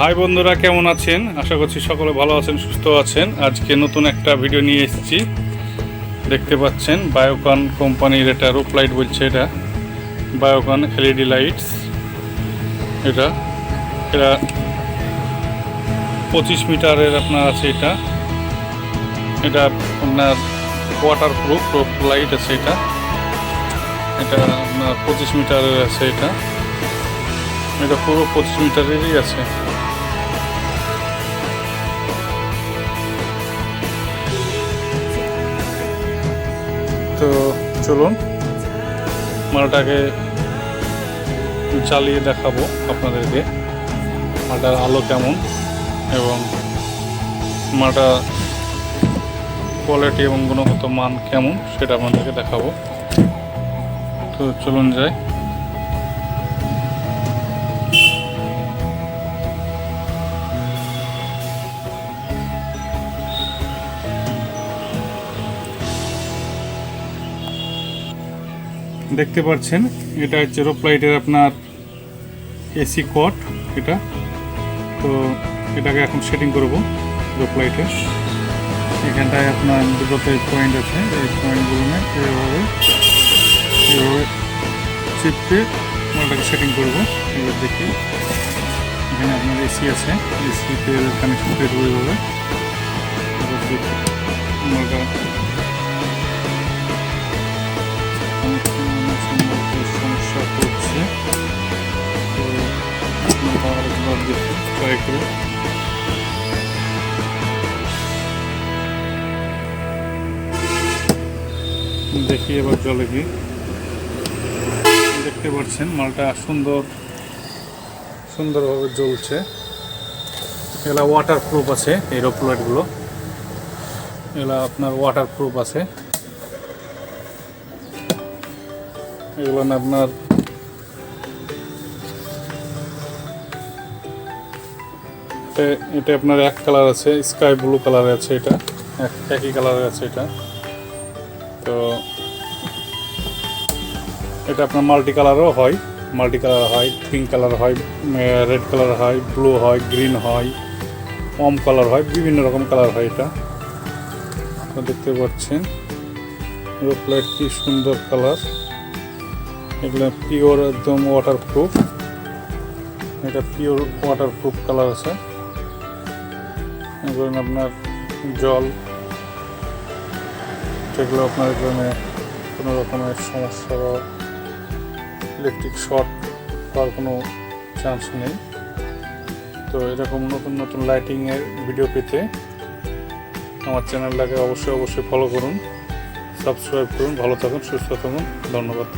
High বন্ধুরা, কেমন আছেন? আশা করছি সকলে ভালো আছেন, সুস্থ আছেন। আজকে নতুন একটা ভিডিও নিয়ে এসেছি। দেখতে পাচ্ছেন বায়োকন কোম্পানির এটা রুপ লাইট বলছে, এটা বায়োকন এলইডি লাইটস। এটা এটা 25 মিটারের আপনার আছে। এটা আপনার ওয়াটারপ্রুফ রুপ লাইট আছে। এটা আপনার 25 মিটারের আছে। এটা পুরো 25 মিটারেরই আছে। তো চলুন মালটাকে চালিয়ে দেখাবো আপনাদেরকে, মালটার আলো কেমন এবং মালটা কোয়ালিটি এবং গুণগত মান কেমন সেটা আপনাদেরকে দেখাবো। তো চলুন যাই। দেখতে পাচ্ছেন এটা হচ্ছে রুপ লাইটের আপনার এসি কট। এটা তো এটাকে এখন সেটিং করব রুপ লাইটের। এখানটায় আপনার দুটোতে পয়েন্ট আছে, এই পয়েন্টগুলো এইভাবে চিপতে মালটাকে সেটিং করব। এবার দেখি এখানে আপনার এসি আছে, এসিতে কানেকশন করে দেবো এইভাবে। এবার দেখি মালটা সমস্যা করছে, তো আরেকবার দেখি, ট্রাই করে। দেখি এবার জলে কি। দেখতে পাচ্ছেন মালটা সুন্দরভাবে জ্বলছে। এগুলা ওয়াটারপ্রুফ আছে, এই রুপ লাইটগুলো এগুলা আপনার ওয়াটারপ্রুফ আছে। এগুলো না আপনার এটা আপনার এক কালার আছে, স্কাই ব্লু কালারে আছে। এটা একই কালারে আছে। তো এটা আপনার মাল্টি কালারও হয়, পিঙ্ক কালার হয়, রেড কালার হয়, ব্লু হয়, গ্রিন হয়, কালার হয়, বিভিন্ন রকম কালার হয়। এটা তো দেখতে পাচ্ছেন রুপ লাইট কি সুন্দর কালার। এগুলো পিওর একদম ওয়াটারপ্রুফ। এটা পিওর ওয়াটারপ্রুফ কালার আছে। এগুলো আপনার জল যেগুলো আপনার এখানে কোনো রকমের সমস্যা বা ইলেকট্রিক শর্ট হওয়ার কোনো চান্স নেই। তো এরকম নতুন নতুন লাইটিংয়ের ভিডিও পেতে আমার চ্যানেলটাকে অবশ্যই ফলো করুন, সাবস্ক্রাইব করুন। ভালো থাকুন, সুস্থ থাকুন। ধন্যবাদ।